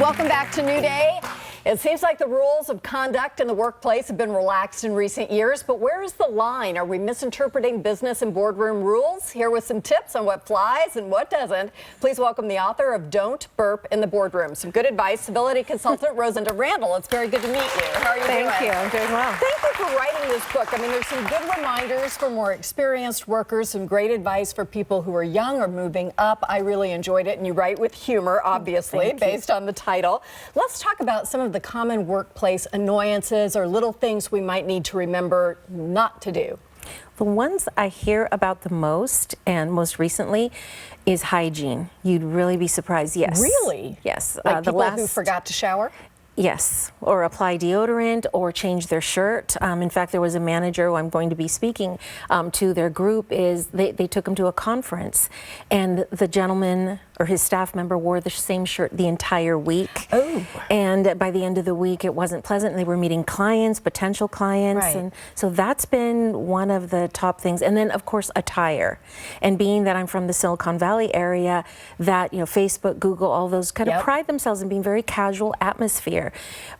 Welcome back to New Day. It seems like the rules of conduct in the workplace have been relaxed in recent years, but where is the line? Are we misinterpreting business and boardroom rules? Here with some tips on what flies and what doesn't. Please welcome the author of Don't Burp in the Boardroom. Some good advice, civility consultant Rosalinda Randall. It's very good to meet you. How are you doing? Thank you. I'm doing well. Thank you for writing this book. I mean, there's some good reminders for more experienced workers, some great advice for people who are young or moving up. I really enjoyed it, and you write with humor, obviously, based on the title. Let's talk about some of the common workplace annoyances or little things we might need to remember not to do. The ones I hear about the most, and most recently, is hygiene. You'd really be surprised. Yes. Really? Yes. Like people who forgot to shower? Yes, or apply deodorant or change their shirt. In fact, there was a manager who I'm going to be speaking to their group. They took him to a conference, and the gentleman or his staff member wore the same shirt the entire week. Oh. And by the end of the week, it wasn't pleasant. And they were meeting clients, potential clients. Right. And so that's been one of the top things. And then, of course, attire. And being that I'm from the Silicon Valley area, that, you know, Facebook, Google, all those kind of pride themselves in being very casual atmosphere.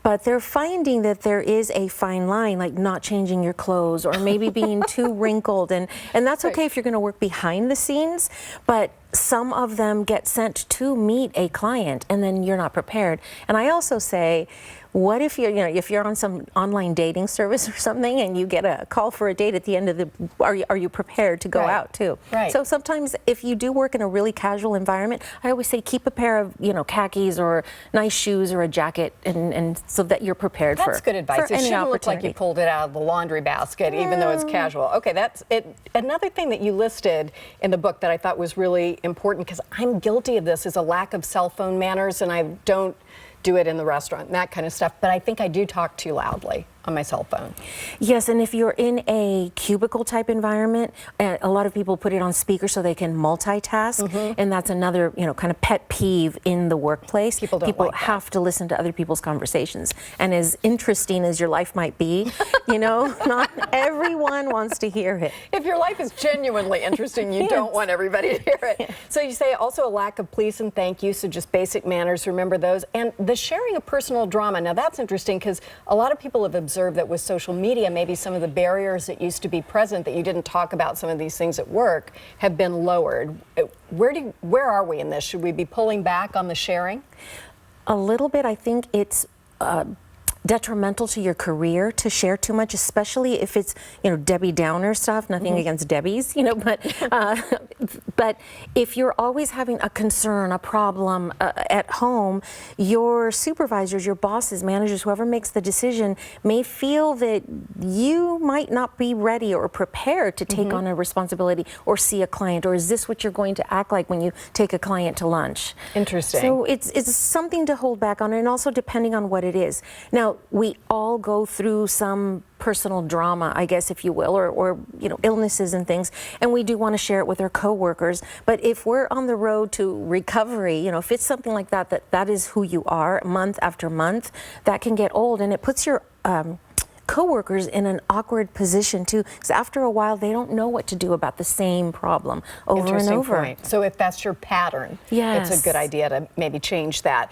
But they're finding that there is a fine line, like not changing your clothes or maybe being too wrinkled. And that's okay if you're going to work behind the scenes, but some of them get sent to meet a client and then you're not prepared. And I also say, what if you're, if you're on some online dating service or something and you get a call for a date at the end of the, are you prepared to go out too? Right. So sometimes if you do work in a really casual environment, I always say keep a pair of, khakis or nice shoes or a jacket and so that you're prepared for. That's good advice. It shouldn't look like you pulled it out of the laundry basket, even though it's casual. Okay, that's it. Another thing that you listed in the book that I thought was really important, because I'm guilty of this, is a lack of cell phone manners, and I don't do it in the restaurant, that kind of stuff, but I think I do talk too loudly on my cell phone. Yes, and if you're in a cubicle type environment, a lot of people put it on speaker so they can multitask, and that's another, kind of pet peeve in the workplace. People have to listen to other people's conversations, and as interesting as your life might be, not everyone wants to hear it. If your life is genuinely interesting, you don't want everybody to hear it. So you say also a lack of please and thank you, so just basic manners, remember those, and the sharing of personal drama. Now that's interesting, because a lot of people have observed that with social media, maybe some of the barriers that used to be present, that you didn't talk about some of these things at work, have been lowered. Where are we in this? Should we be pulling back on the sharing? A little bit. I think it's detrimental to your career to share too much, especially if it's, Debbie Downer stuff, nothing against Debbie's, but if you're always having a concern, a problem at home, your supervisors, your bosses, managers, whoever makes the decision may feel that you might not be ready or prepared to take on a responsibility or see a client, or is this what you're going to act like when you take a client to lunch? Interesting. So it's something to hold back on, and also depending on what it is. Now, we all go through some personal drama, I guess, if you will, or illnesses and things, and we do want to share it with our coworkers. But if we're on the road to recovery, if it's something like that is who you are month after month, that can get old, and it puts your coworkers in an awkward position too, because after a while they don't know what to do about the same problem over and over. Point. So if that's your pattern, it's a good idea to maybe change that.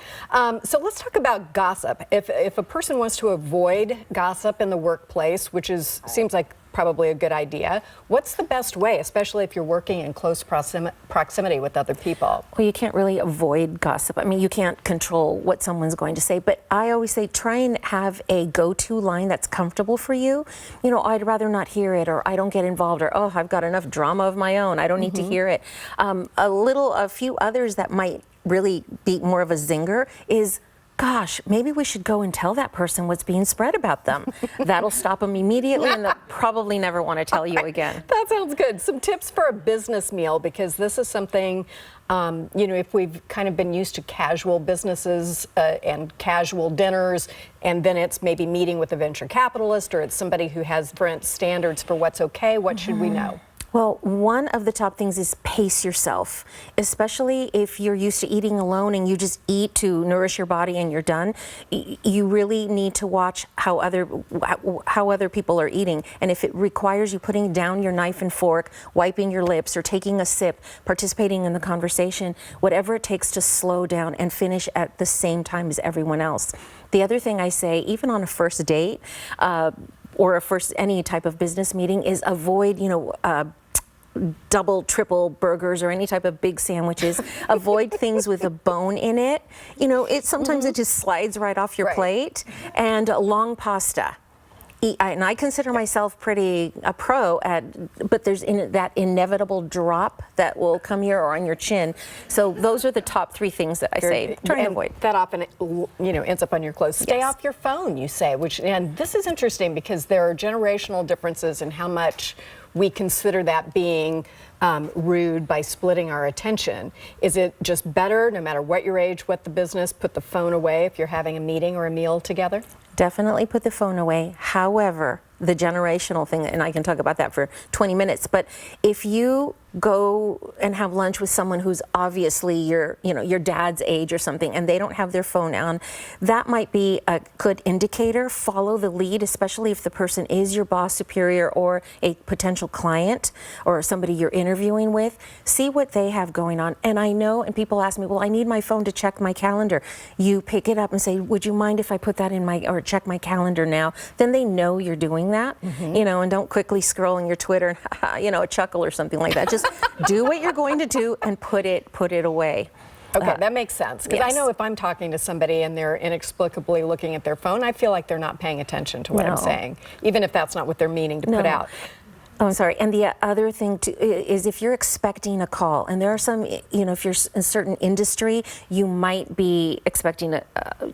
So let's talk about gossip. If a person wants to avoid gossip in the workplace, which seems like probably a good idea, what's the best way, especially if you're working in close proximity with other people? Well, you can't really avoid gossip. I mean, you can't control what someone's going to say, but I always say try and have a go-to line that's comfortable for you. I'd rather not hear it, or I don't get involved, or I've got enough drama of my own, I don't need to hear it. A few others that might really be more of a zinger is, gosh, maybe we should go and tell that person what's being spread about them. That'll stop them immediately, and they'll probably never want to tell you again. That sounds good. Some tips for a business meal, because this is something, if we've kind of been used to casual businesses and casual dinners, and then it's maybe meeting with a venture capitalist, or it's somebody who has different standards for what's okay, what should we know? Well, one of the top things is pace yourself, especially if you're used to eating alone and you just eat to nourish your body and you're done. You really need to watch how other people are eating, and if it requires you putting down your knife and fork, wiping your lips, or taking a sip, participating in the conversation, whatever it takes to slow down and finish at the same time as everyone else. The other thing I say, even on a first date, or any type of business meeting, is avoid, double, triple burgers or any type of big sandwiches. Avoid things with a bone in it. Sometimes it just slides right off your plate. And long pasta. And I consider myself a pro but there's that inevitable drop that will come here or on your chin. So those are the top 3 things that I say try and avoid. That often, ends up on your clothes. Stay off your phone, you say, and this is interesting because there are generational differences in how much we consider that being rude by splitting our attention. Is it just better, no matter what your age, what the business, put the phone away if you're having a meeting or a meal together? Definitely put the phone away. However, the generational thing, and I can talk about that for 20 minutes, but if you go and have lunch with someone who's obviously your dad's age or something, and they don't have their phone on, that might be a good indicator. Follow the lead, especially if the person is your boss, superior, or a potential client, or somebody you're interviewing with. See what they have going on. And I know, and people ask me, well, I need my phone to check my calendar. You pick it up and say, would you mind if I put that in or check my calendar now? Then they know you're doing that, and don't quickly scroll in your Twitter, a chuckle or something like that. Just do what you're going to do and put it away. Okay, that makes sense. Because I know if I'm talking to somebody and they're inexplicably looking at their phone, I feel like they're not paying attention to what I'm saying, even if that's not what they're meaning to put out. Oh, I'm sorry. And the other thing too is if you're expecting a call, and there are some, if you're in a certain industry, you might be expecting an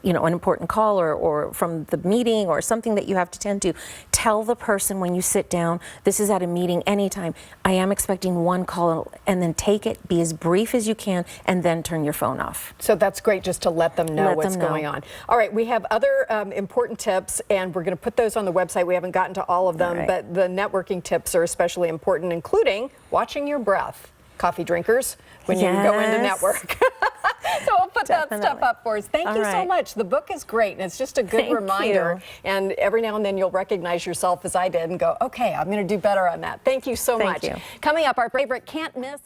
important call or from the meeting or something that you have to tend to. Tell the person when you sit down, this is at a meeting anytime, I am expecting one call, and then take it, be as brief as you can, and then turn your phone off. So that's great, just to let them know what's going on. All right, we have other important tips, and we're going to put those on the website. We haven't gotten to all of them, but the networking tips are especially important, including watching your breath, coffee drinkers, when you go into network. So we'll put that stuff up for us. Thank you so much. The book is great, and it's just a good reminder. And every now and then you'll recognize yourself, as I did, and go, okay, I'm going to do better on that. Thank you so much. Coming up, our favorite can't miss.